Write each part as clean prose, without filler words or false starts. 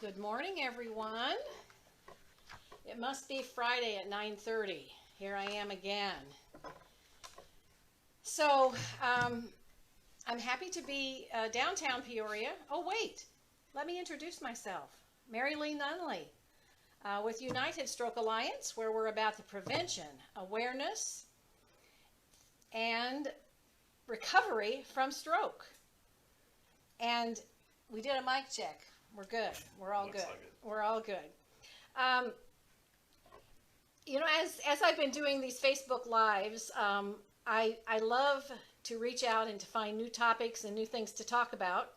Good morning, everyone. It must be Friday at 9:30. Here I am again. So, I'm happy to be downtown Peoria. Oh, wait. Let me introduce myself. Marylee with United Stroke Alliance, where we're about the prevention, awareness, and recovery from stroke. And we did a mic check. We're good. We're all good. Like We're all good. As I've been doing these Facebook Lives, I love to reach out and to find new topics and new things to talk about.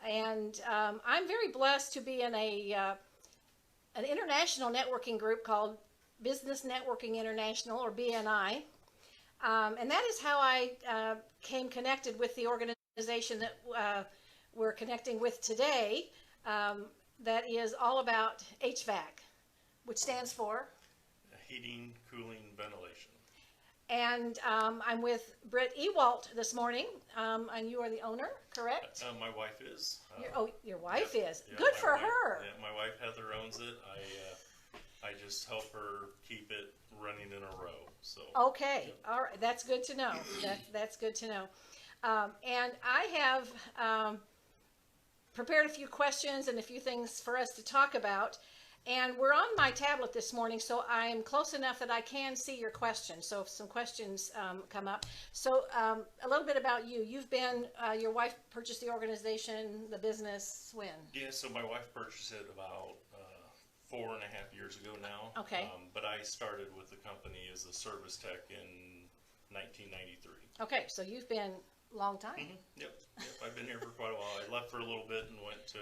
And I'm very blessed to be in an international networking group called Business Networking International, or BNI. And that is how I came connected with the organization that we're connecting with today. That is all about HVAC, which stands for heating, cooling, ventilation. And I'm with Britt Ewalt this morning, and you are the owner, correct? My wife is. Your wife is. Yeah, Good for wife, her. Yeah, my wife Heather owns it. I just help her keep it running in a row. So. Okay, yep. All right, that's good to know. That's good to know. And I have prepared a few questions and a few things for us to talk about. And we're on my tablet this morning, so I'm close enough that I can see your questions. So if some questions come up. So a little bit about you. You've been, your wife purchased the organization, the business, when? Yeah, so my wife purchased it about 4.5 years ago now. Okay. But I started with the company as a service tech in 1993. Okay, so you've been a long time. Mm-hmm. Yep, I've been here for quite a while. I left for a little bit and went to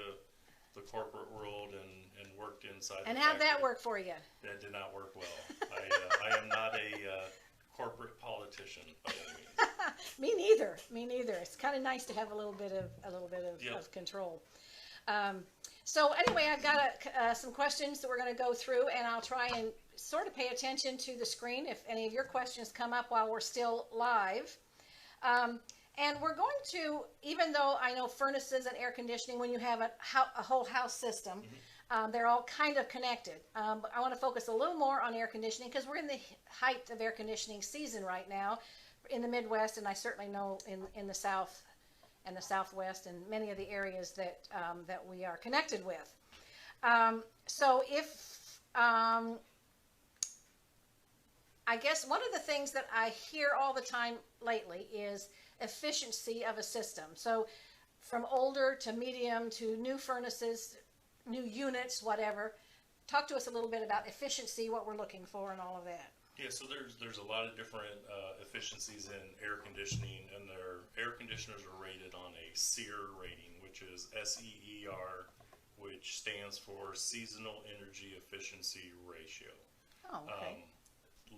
the corporate world and worked inside. And how'd that work for you? That did not work well. I am not a corporate politician by any means. Me neither. It's kind of nice to have a little bit of Yep. of control. So anyway, I've got some questions that we're going to go through, and I'll try and sort of pay attention to the screen if any of your questions come up while we're still live. And we're going to, even though I know furnaces and air conditioning, when you have a whole house system, they're all kind of connected. But I want to focus a little more on air conditioning because we're in the height of air conditioning season right now in the Midwest, and I certainly know in the South and the Southwest and many of the areas that we are connected with. So if I guess one of the things that I hear all the time lately is efficiency of a system. So from older to medium to new furnaces, new units, whatever. Talk to us a little bit about efficiency, what we're looking for, and all of that. Yeah, so there's a lot of different efficiencies in air conditioning, and their air conditioners are rated on a SEER rating, which is SEER, which stands for Seasonal Energy Efficiency Ratio. Oh, okay.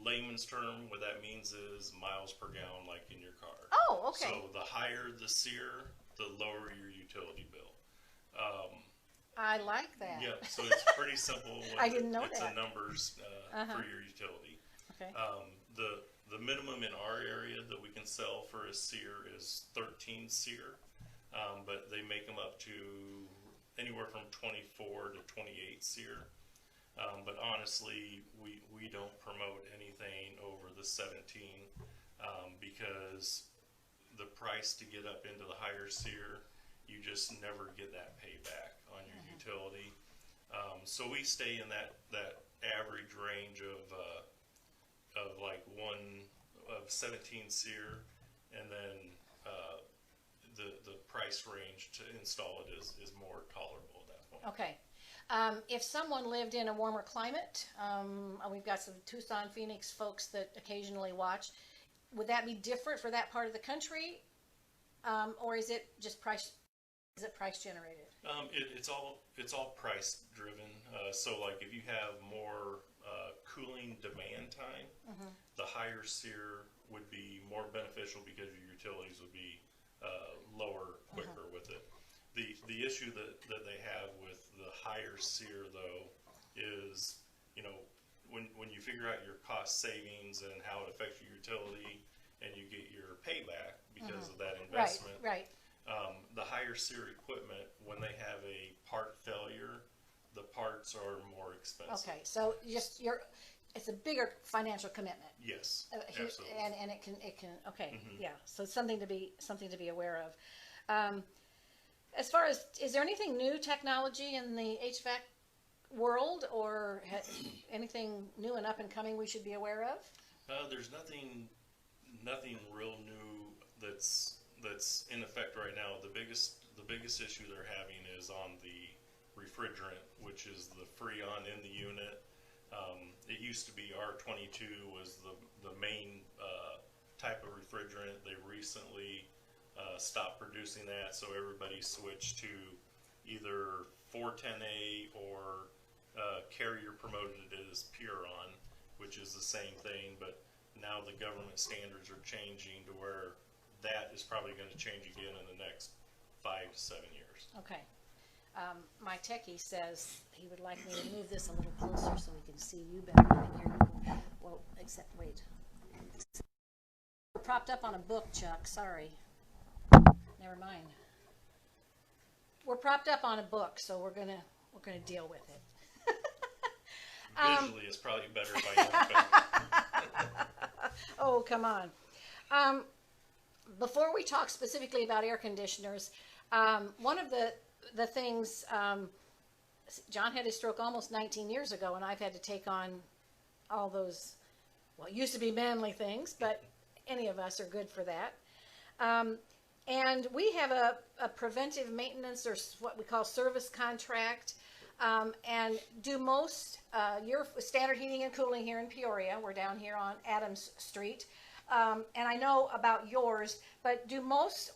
Layman's term, what that means is miles per gallon, like in your car. Oh, okay. So the higher the SEER, the lower your utility bill. I like that. Yeah, so it's pretty simple. I didn't know it's that. It's the numbers for your utility. Okay. The minimum in our area that we can sell for a SEER is 13 SEER, but they make them up to anywhere from 24 to 28 SEER. But honestly, we don't promote anything over the 17 because the price to get up into the higher SEER, you just never get that payback on your utility. So we stay in that average range of like 17 SEER, and then the price range to install it is more tolerable at that point. Okay. If someone lived in a warmer climate, we've got some Tucson, Phoenix folks that occasionally watch, would that be different for that part of the country? Or is it just price? Is it price generated? It's all price driven. So like if you have more cooling demand time, the higher SEER would be more beneficial because your utilities would be lower quicker with it. The issue that they have with the higher SEER though is, when you figure out your cost savings and how it affects your utility and you get your payback because of that investment. Right. The higher SEER equipment, when they have a part failure, parts are more expensive. Okay, so it's a bigger financial commitment. Yes, Absolutely. And it can okay, Mm-hmm. yeah. So it's something to be aware of. As far as, is there anything new technology in the HVAC world, or anything new and up and coming we should be aware of? There's nothing real new that's in effect right now. The biggest issue they're having is on the refrigerant, which is the Freon in the unit. It used to be R22 was the main type of refrigerant. They recently stopped producing that, so everybody switched to either 410A or Carrier promoted it as Puron, which is the same thing, but now the government standards are changing to where that is probably going to change again in the next 5 to 7 years. Okay. My techie says he would like me to move this a little closer so we can see you better and hear you. Well, wait. We're propped up on a book, Chuck. Sorry. Never mind. We're propped up on a book, so we're gonna deal with it. Visually, it's probably better if I don't better. Oh, come on. Before we talk specifically about air conditioners, one of the things, John had his stroke almost 19 years ago, and I've had to take on all those, well, it used to be manly things, but any of us are good for that. And we have a preventive maintenance, or what we call service contract. And do most, your Standard Heating and Cooling here in Peoria, we're down here on Adams Street, and I know about yours, but do most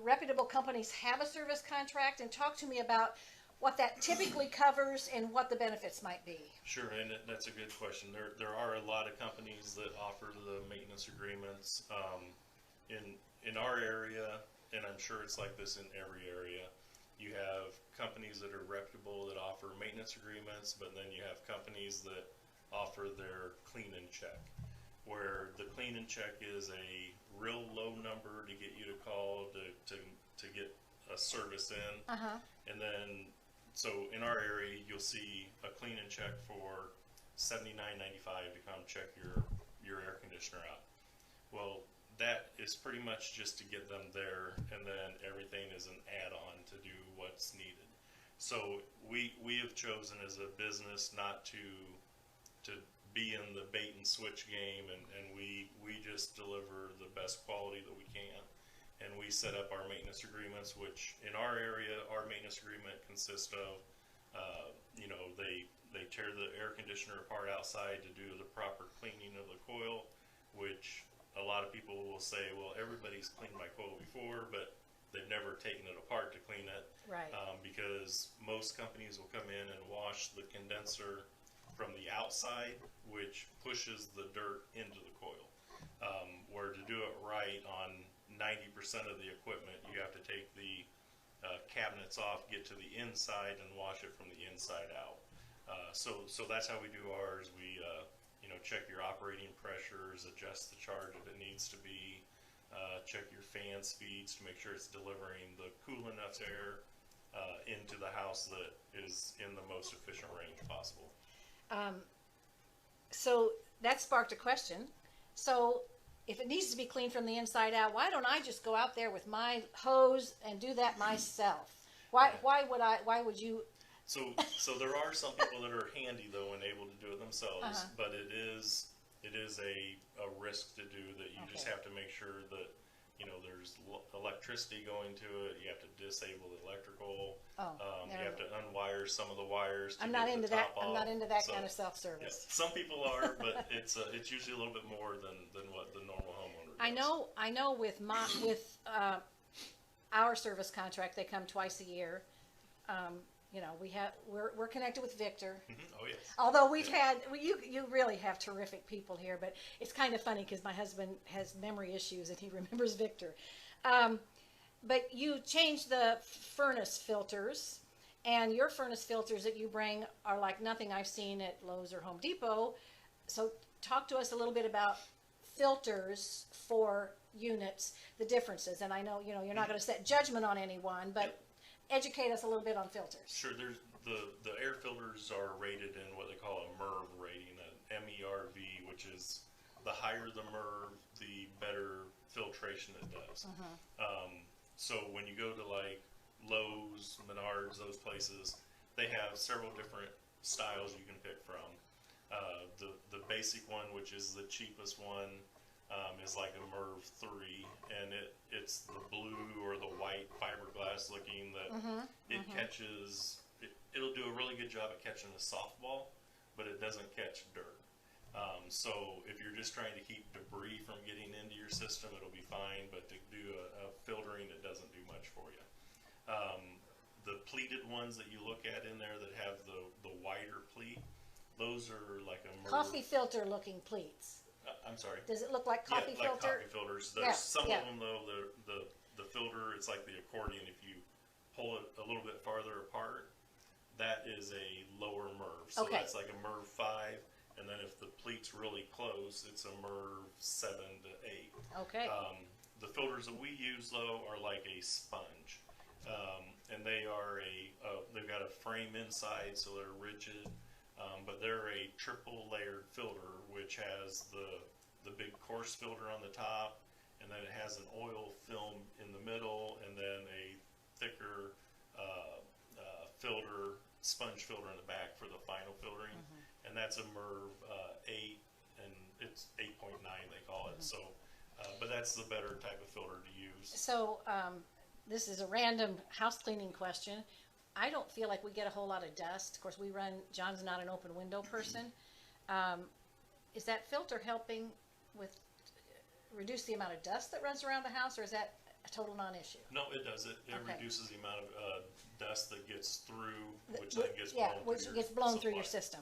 reputable companies have a service contract? And talk to me about what that typically covers and what the benefits might be. Sure, and that's a good question. There are a lot of companies that offer the maintenance agreements. In our area, and I'm sure it's like this in every area, you have companies that are reputable that offer maintenance agreements, but then you have companies that offer their clean and check, where the clean and check is a real low number to get you to call to get a service in. And then, so in our area, you'll see a clean and check for $79.95 to come check your air conditioner out. Well, that is pretty much just to get them there, and then everything is an add-on to do what's needed. So we have chosen as a business not to be in the bait and switch game, and we just deliver the best quality that we can. And we set up our maintenance agreements, which in our area, our maintenance agreement consists of, they tear the air conditioner apart outside to do the proper cleaning of the coil, which a lot of people will say, well, everybody's cleaned my coil before, but they've never taken it apart to clean it. Right. Because most companies will come in and wash the condenser from the outside, which pushes the dirt into the coil. Where to do it right on 90% of the equipment, you have to take the cabinets off, get to the inside, and wash it from the inside out. So that's how we do ours. We check your operating pressures, adjust the charge if it needs to be, check your fan speeds to make sure it's delivering the cool enough air into the house that is in the most efficient range possible. So that sparked a question. So if it needs to be cleaned from the inside out, why don't I just go out there with my hose and do that myself? Why would you? So there are some people that are handy though and able to do it themselves, but it is a risk to do that. You just have to make sure that there's electricity going to it. You have to disable the electrical. You have to unwire some of the wires. I'm not into that. I'm not into that So, kind of self-service. yeah, some people are, but it's usually a little bit more than what the normal homeowner does. I know with our service contract, they come twice a year. We're connected with Victor. Oh yes. Although you really have terrific people here, but it's kind of funny because my husband has memory issues and he remembers Victor. But you change the furnace filters, and your furnace filters that you bring are like nothing I've seen at Lowe's or Home Depot. So talk to us a little bit about filters for units, the differences. And I know you're not going to set judgment on anyone, but educate us a little bit on filters. Sure. the air filters are rated in what they call a MERV rating, an MERV, which is the higher the MERV, the better filtration it does. So when you go to like Lowe's, Menards, those places, they have several different styles you can pick from. The basic one, which is the cheapest one, is like a MERV 3, and it's the blue or the white fiberglass looking that it catches. It'll do a really good job at catching a softball, but it doesn't catch dirt. So if you're just trying to keep debris from getting into your system, it'll be fine, but to do a filtering, it doesn't do much for you. The pleated ones that you look at in there that have the wider pleat, those are like a MERV. Coffee filter looking pleats. I'm sorry. Does it look like coffee like filter? coffee filters. There's some of them though. The filter, it's like the accordion. If you pull it a little bit farther apart, that is a lower MERV. So that's like a MERV 5. And then if the pleat's really close, it's a MERV 7 to 8. Okay. The filters that we use though are like a sponge, and they are they've got a frame inside, so they're rigid. But they're a triple layered filter, which has the big coarse filter on the top, and then it has an oil film in the middle, and then a thicker sponge filter in the back for the final filtering. And that's a MERV 8, and it's 8.9 they call it. So, but that's the better type of filter to use. So this is a random house cleaning question. I don't feel like we get a whole lot of dust. Of course, John's not an open window person. Is that filter helping with reduce the amount of dust that runs around the house, or is that a total non-issue? No, it does. It reduces the amount of dust that gets through, which gets blown through your system.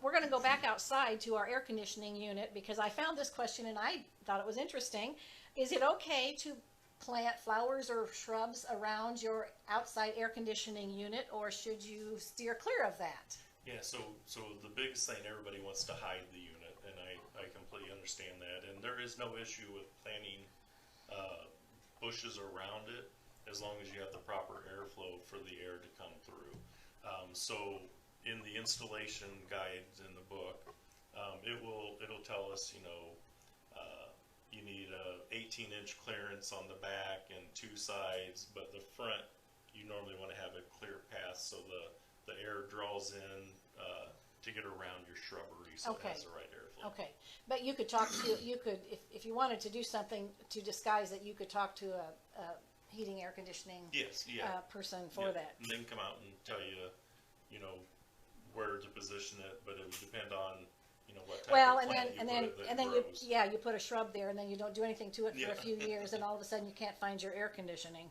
We're going to go back outside to our air conditioning unit because I found this question and I thought it was interesting. Is it okay to plant flowers or shrubs around your outside air conditioning unit, or should you steer clear of that? Yeah, so the biggest thing, everybody wants to hide the unit, and I completely understand that. And there is no issue with planting bushes around it as long as you have the proper airflow for the air to come through. So in the installation guides in the book, it'll tell us, you need a 18-inch clearance on the back and 2 sides, but the front you normally want to have a clear path so the air draws in to get around your shrubbery, so it has the right airflow. Okay, but you could if you wanted to do something to disguise it, you could talk to a heating air conditioning person for that. And they can come out and tell you, where to position it, but it would depend on what type of plant and then you put a shrub there, and then you don't do anything to it for a few years, and all of a sudden you can't find your air conditioning.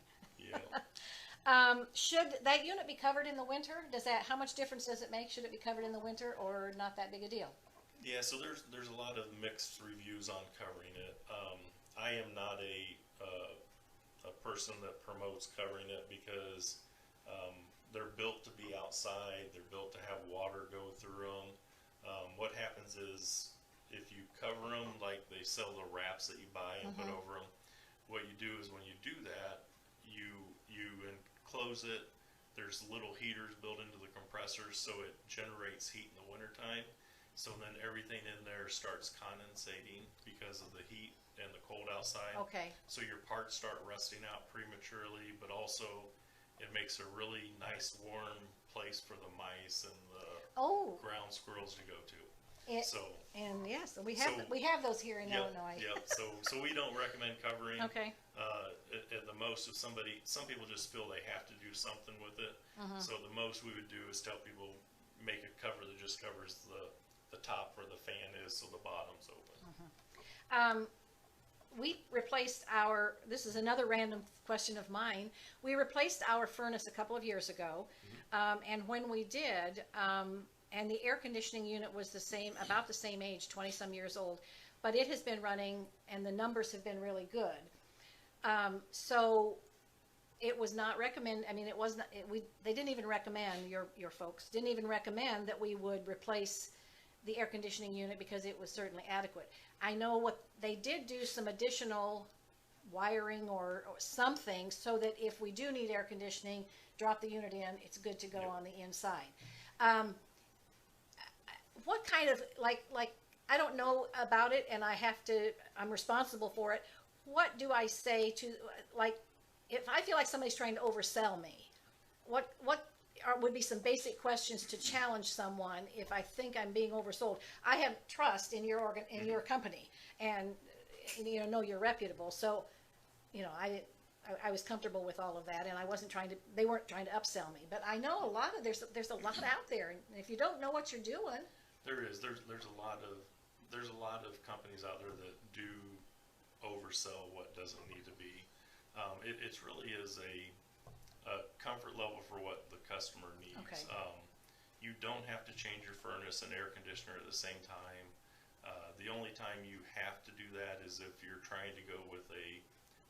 Should that unit be covered in the winter? How much difference does it make? Should it be covered in the winter, or not that big a deal? Yeah, so there's a lot of mixed reviews on covering it. I am not a person that promotes covering it because they're built to be outside. They're built to have water go through them. What happens is if you cover them, like they sell the wraps that you buy and put over them, what you do is when you do that, you enclose it. There's little heaters built into the compressors, so it generates heat in the wintertime. So then everything in there starts condensating because of the heat and the cold outside. Okay. So your parts start rusting out prematurely, but also it makes a really nice warm place for the mice and the ground squirrels to go to. Yes, we have those here in Illinois. So we don't recommend covering. Okay. At the most, if some people just feel they have to do something with it. So the most we would do is tell people make a cover that just covers the top where the fan is, so the bottom's open. We replaced this is another random question of mine. We replaced our furnace a couple of years ago, and when we did, and the air conditioning unit was about the same age, 20-some years old, but it has been running, and the numbers have been really good. So it was not recommended. I mean, it was not. They didn't even recommend your folks didn't even recommend that we would replace the air conditioning unit because it was certainly adequate. I know what they did do some additional wiring or something so that if we do need air conditioning, drop the unit in, it's good to go on the inside. What kind of, like, I don't know about it and I'm responsible for it. What do I say to, like, if I feel like somebody's trying to oversell me, what would be some basic questions to challenge someone if I think I'm being oversold? I have trust in your company, and know you're reputable. So, I was comfortable with all of that, and they weren't trying to upsell me. But I know there's a lot out there, and if you don't know what you're doing, there's a lot of companies out there that do oversell what doesn't need to be. It's really is a comfort level for what the customer needs. Okay. You don't have to change your furnace and air conditioner at the same time. The only time you have to do that is if you're trying to go with a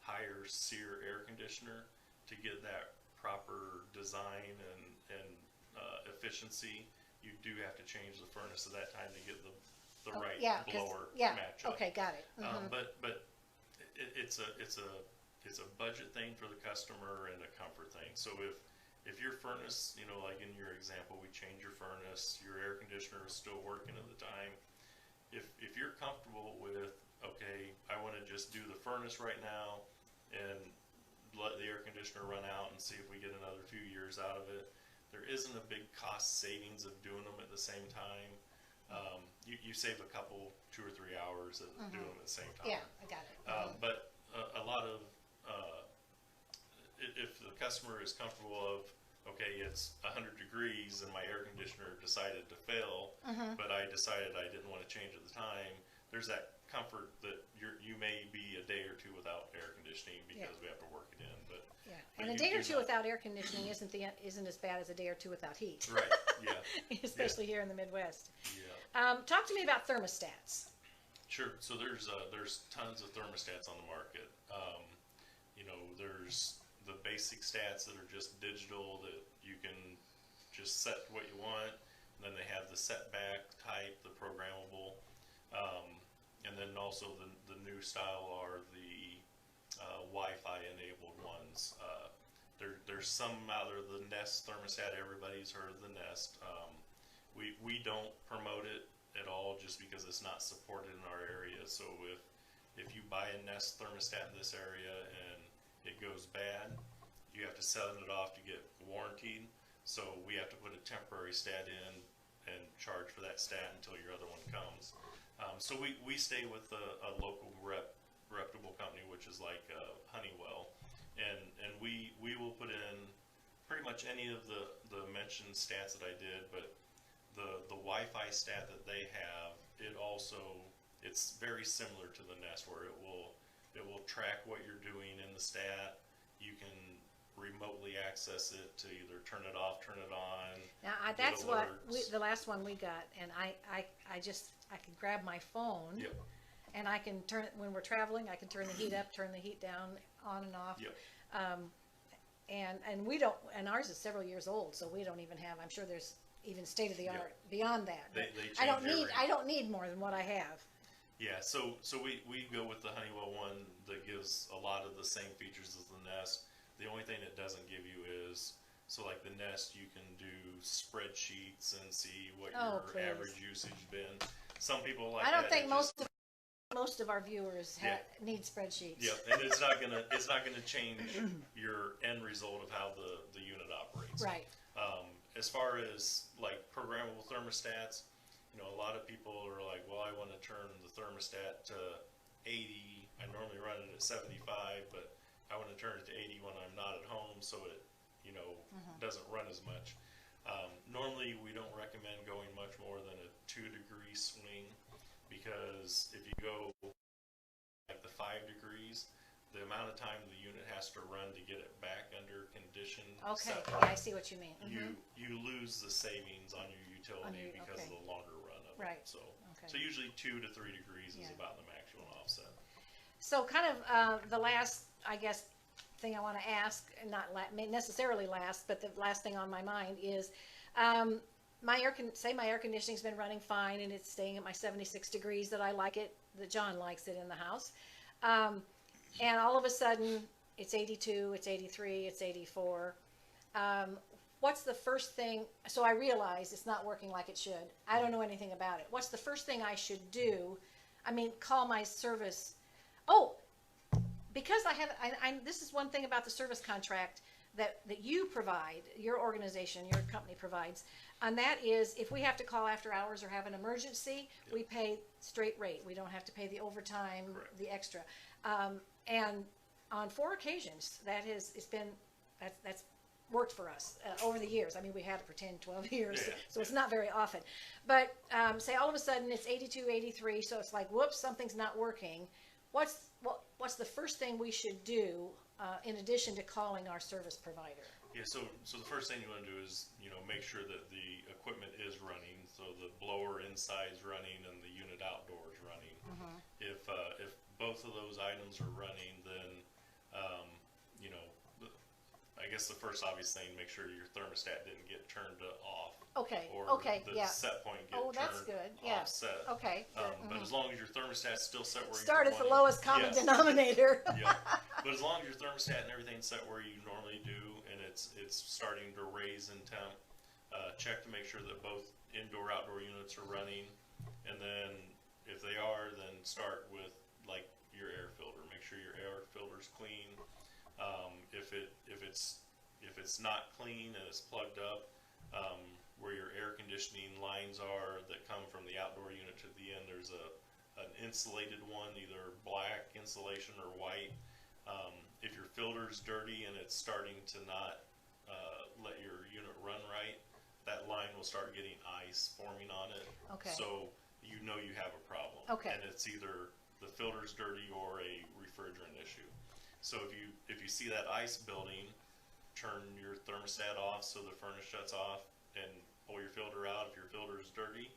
higher SEER air conditioner to get that proper design and efficiency. You do have to change the furnace at that time to get the right blower match up. Okay, got it. Mm-hmm. But it's a budget thing for the customer and a comfort thing. So if your furnace, like in your example, we change your furnace, your air conditioner is still working at the time. If you're comfortable with, okay, I want to just do the furnace right now and let the air conditioner run out and see if we get another few years out of it. There isn't a big cost savings of doing them at the same time. You save a couple, 2 or 3 hours of doing them at the same time. Yeah, I got it. But a lot of, if the customer is comfortable of, okay, it's 100 degrees and my air conditioner decided to fail, but I decided I didn't want to change at the time, there's that comfort that you may be a day or two without air conditioning because we have to work it in. But and a day or two without air conditioning isn't as bad as a day or two without heat. Right. Yeah. Especially here in the Midwest. Yeah. Talk to me about thermostats. Sure. So there's tons of thermostats on the market. There's the basic stats that are just digital that you can just set what you want. And then they have the setback type, the programmable. And then also the new style are the Wi-Fi enabled ones. There's some out there, the Nest thermostat, everybody's heard of the Nest. We don't promote it at all just because it's not supported in our area. So if you buy a Nest thermostat in this area and it goes bad, you have to send it off to get warranted. So we have to put a temporary stat in and charge for that stat until your other one comes. So we stay with a local reputable company, which is like Honeywell, and we will put in pretty much any of the mentioned stats that I did, but the Wi-Fi stat that they have, it's very similar to the Nest, where it will track what you're doing in the stat. You can remotely access it to either turn it off, turn it on. Now that's what the last one we got, and I can grab my phone, and I can turn it when we're traveling. I can turn the heat up, turn the heat down, on and off. And we don't, and ours is several years old, so we don't even have. I'm sure there's even state of the art beyond that. I don't need more than what I have. Yeah, so we go with the Honeywell one that gives a lot of the same features as the Nest. The only thing it doesn't give you is, so like the Nest, you can do spreadsheets and see what your average usage been. Some people like. I don't think most of our viewers need spreadsheets. Yeah, and it's not gonna change your end result of how the unit operates. Right. As far as like programmable thermostats, a lot of people are like, well, I want to turn the thermostat to 80. I normally run it at 75, but I want to turn it to 80 when I'm not at home, so it, doesn't run as much. Normally, we don't recommend going much more than a 2-degree swing, because if you go like the 5 degrees, the amount of time the unit has to run to get it back under condition. Okay, I see what you mean. You lose the savings on your utility because of the longer run of it. So usually 2 to 3 degrees is about the maximum offset. So kind of the last, I guess, thing I want to ask, not necessarily last, but the last thing on my mind is, my air conditioning's been running fine and it's staying at my 76 degrees that I like it, that John likes it in the house. and all of a sudden it's 82, it's 83, it's 84. What's the first thing? So I realize it's not working like it should. I don't know anything about it. What's the first thing I should do? I mean, call my service. Oh, because this is one thing about the service contract that you provide, your organization, your company provides, and that is if we have to call after hours or have an emergency, we pay straight rate. We don't have to pay the overtime, Correct. the extra. And on 4 occasions, that's worked for us over the years. I mean, we had it for 10, 12 years, so it's not very often. But say all of a sudden it's 82, 83, so it's like, whoops, something's not working. What's the first thing we should do in addition to calling our service provider? Yeah, so the first thing you want to do is, make sure that the equipment is running, so the blower inside is running and the unit outdoor is running. If both of those items are running, then, I guess the first obvious thing, make sure your thermostat didn't get turned off. Okay, Or the set point get that's turned good. Yeah. offset. Okay. But as long as your thermostat's still set where Start you at the lowest common denominator. Yeah. But as long as your thermostat and everything's set where you normally do, and it's starting to raise in temp, check to make sure that both indoor outdoor units are running, and then if they are, then start with like your air filter. Make sure your air filter's clean. If it's not clean and it's plugged up, where your air conditioning lines are that come from the outdoor unit to the end, there's an insulated one, either black insulation or white. If your filter's dirty and it's starting to not let your unit run right, that line will start getting ice forming on it. Okay. So you know you have a problem. Okay. And it's either the filter's dirty or a refrigerant issue. So if you see that ice building, turn your thermostat off so the furnace shuts off and pull your filter out. If your filter is dirty,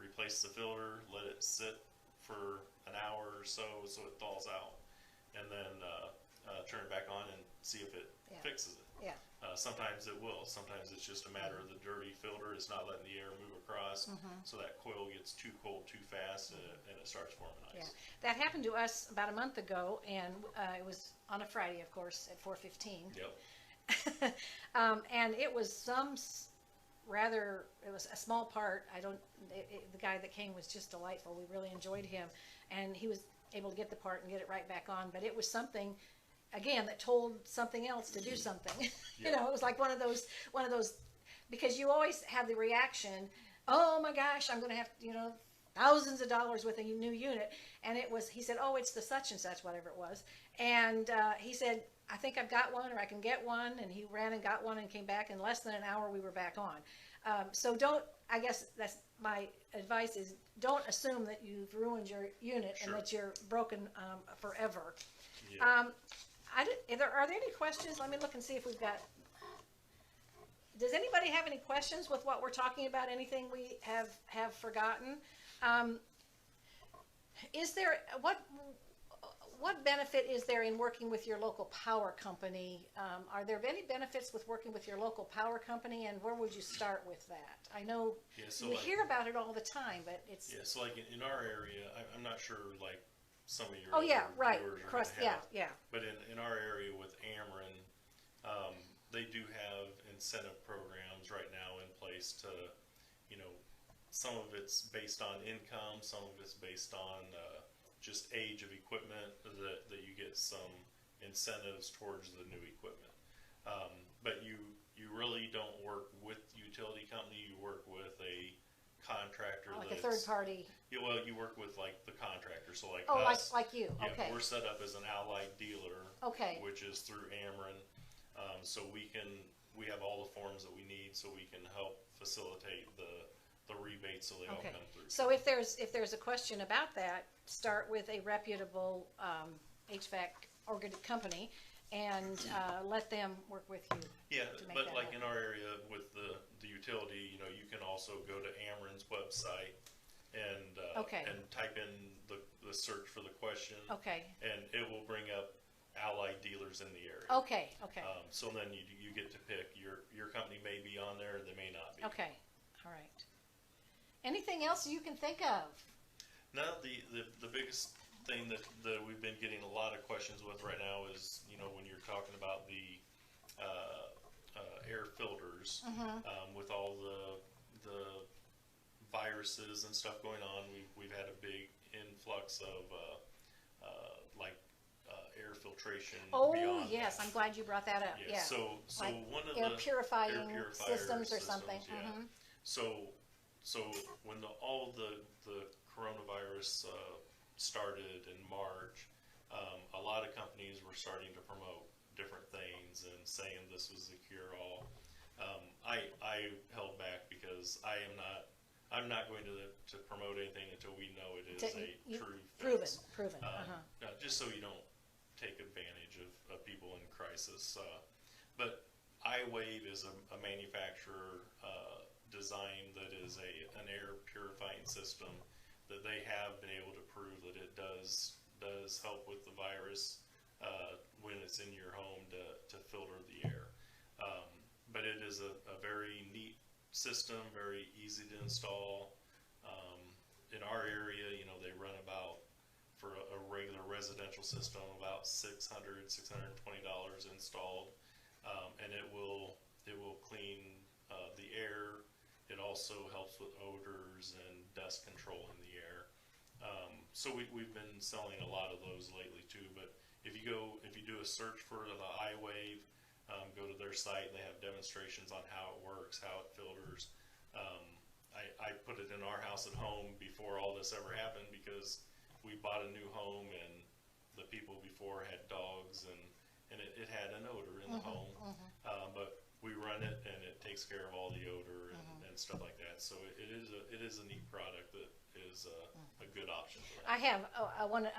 replace the filter, let it sit for an hour or so it thaws out, and then turn it back on and see if it fixes it. Yeah. Sometimes it will. Sometimes it's just a matter of the dirty filter is not letting the air move across, so that coil gets too cold too fast and it starts forming ice. Yeah. That happened to us about a month ago, and it was on a Friday, of course, at 4:15. Yep. And it was it was a small part. The guy that came was just delightful. We really enjoyed him, and he was able to get the part and get it right back on. But it was something, again, that told something else to do something. It was like one of those, because you always have the reaction, oh my gosh, I'm going to have, thousands of dollars with a new unit. And he said, oh, it's the such and such, whatever it was. And he said, I think I've got one, or I can get one. And he ran and got one and came back. In less than an hour, we were back on. So I guess that's my advice, is don't assume that you've ruined your unit and that you're broken forever. Yeah. Are there any questions? Let me look and see if we've got. Does anybody have any questions with what we're talking about? Anything we have forgotten? Is there what benefit is there in working with your local power company? Are there any benefits with working with your local power company, and where would you start with that? I know we hear about it all the time, but it's so like in our area, I'm not sure like some of your right, viewers are gonna have, yeah. But in our area with Ameren, they do have incentive programs right now in place to, some of it's based on income, some of it's based on just age of equipment, that you get some incentives towards the new equipment. But you really don't work with the utility company, you work with a contractor. Like a third party. Yeah, well, you work with like the contractor, so like us. like you. Yeah, okay. We're set up as an allied dealer. Okay. Which is through Ameren, so we have all the forms that we need, so we can help facilitate the rebates, so they all come through. So if there's a question about that, start with a reputable HVAC company and let them work with you. Yeah, but like in our area with the utility, you can also go to Ameren's website and type in the search for the question. Okay. And it will bring up allied dealers in the area. Okay. So then you get to pick. Your company may be on there, they may not be. Okay. All right. Anything else you can think of? No, the biggest thing that we've been getting a lot of questions with years, with all the viruses and stuff going on, we've had a big influx of air filtration. Oh beyond yes, that. I'm glad you brought that up. Yeah. So Like one of air the purifying air purifier systems or something. Yeah. So when all the coronavirus started in March, a lot of companies were starting to promote different things and saying this was the cure-all. I held back because I'm not going to promote anything until we know it is a true fix. Proven. Just so you don't take advantage of people in crisis. But iWave is a manufacturer design that is an air purifying system that they have been able to prove that it does help with the virus when it's in your home to filter the air. But it is a very neat system, very easy to install. In our area, they run about, for a regular residential system, about $600, $620 installed, and it will clean the air. It also helps with odors and dust control in the air. So we've been selling a lot of those lately too. But if you do a search for the iWave, go to their site. They have demonstrations on how it works, how it filters. I put it in our house at home before all this ever happened because we bought a new home and the people before had dogs and it had an odor in the home. But we run it and it takes care of all the odor and stuff like that. So it is a neat product that is a good option for that. I have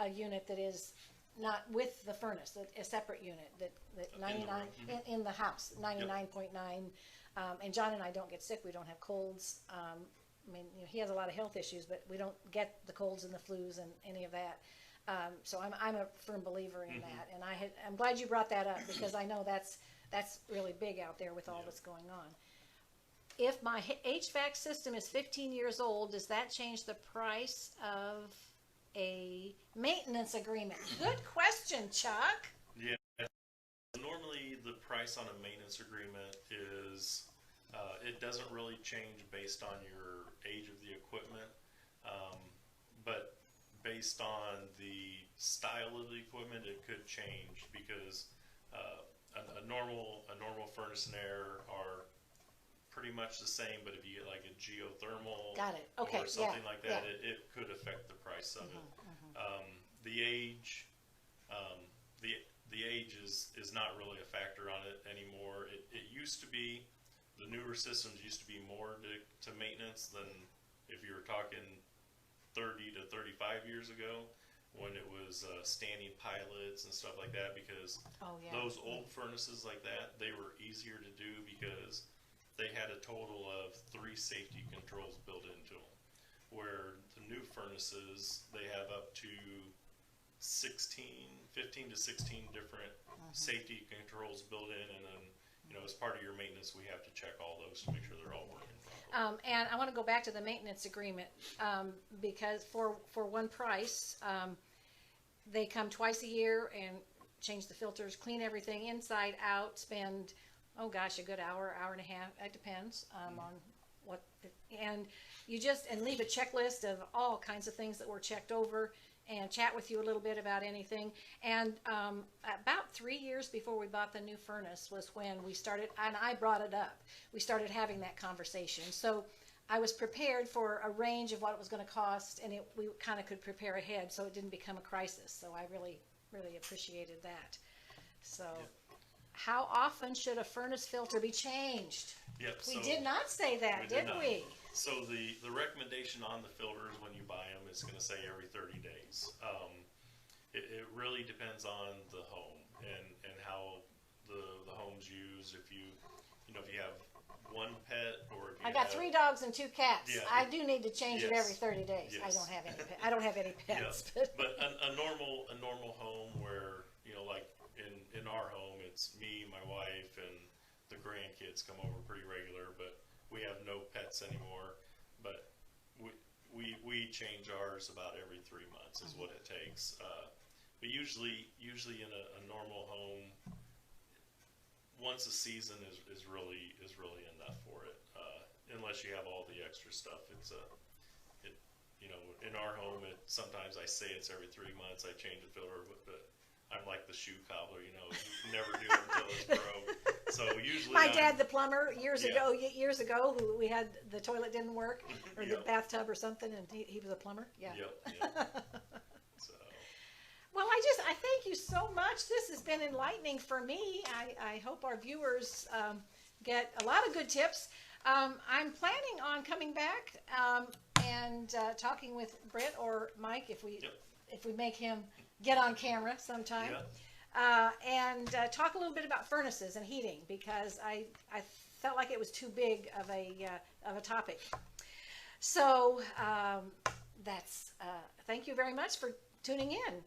a unit that is not with the furnace, a separate unit that 99 in the house, 99.9. And John and I don't get sick. We don't have colds. I mean, he has a lot of health issues, but we don't get the colds and the flus and any of that. So I'm a firm believer in that, and I'm glad you brought that up because I know that's really big out there with all that's going on. If my HVAC system is 15 years old, does that change the price of a maintenance agreement? Good question, Chuck. Yeah. Normally, the price on a maintenance agreement is it doesn't really change based on your age of the equipment, but based on the style of the equipment, it could change because a normal furnace and air are pretty much the same, but if you get like a geothermal or something like that, it could affect the price of it. The age, the age is not really a factor on it anymore. It used to be. The newer systems used to be more to maintenance than if you were talking 30 to 35 years ago when it was standing pilots and stuff like that, because those old furnaces like that, they were easier to do because they had a total of 3 safety controls built into them, where the new furnaces, they have up to 15 to 16 different safety controls built in, and then as part of your maintenance, we have to check all those to make sure they're all working properly. And I want to go back to the maintenance agreement because for one price, they come twice a year and change the filters, clean everything inside out, spend, a good hour and a half. It depends on what, and leave a checklist of all kinds of things that were checked over and chat with you a little bit about anything. And about 3 years before we bought the new furnace was when we started, and I brought it up, we started having that conversation. So I was prepared for a range of what it was going to cost, and we kind of could prepare ahead so it didn't become a crisis. So I really, really appreciated that. So how often should a furnace filter be changed? We did not say that, did we? So the recommendation on the filters when you buy them is going to say every 30 days. It really depends on the home and how the home's used. If you have one pet, or if you I got 3 dogs and 2 cats. I do need to change it every 30 days. Yes. I don't have any I don't have any pets. But a normal home where like in our home, it's me, my wife, and the grandkids come over pretty regular, but we have no pets anymore. But we change ours about every 3 months is what it takes. But usually in a normal home, once a season is really enough for it. Unless you have all the extra stuff, it you know, in our home, sometimes I say it's every 3 months I change the filter, but I'm like the shoe cobbler, you know, you never do it until it's broke. So usually my dad, the plumber, years ago, who we had the toilet didn't work, or the bathtub or something, and he was a plumber. Yeah. Yep. So. Well, I thank you so much. This has been enlightening for me. I hope our viewers get a lot of good tips. I'm planning on coming back and talking with Britt or Mike if we make him get on camera sometime, and talk a little bit about furnaces and heating, because I felt like it was too big of a topic. So that's thank you very much for tuning in.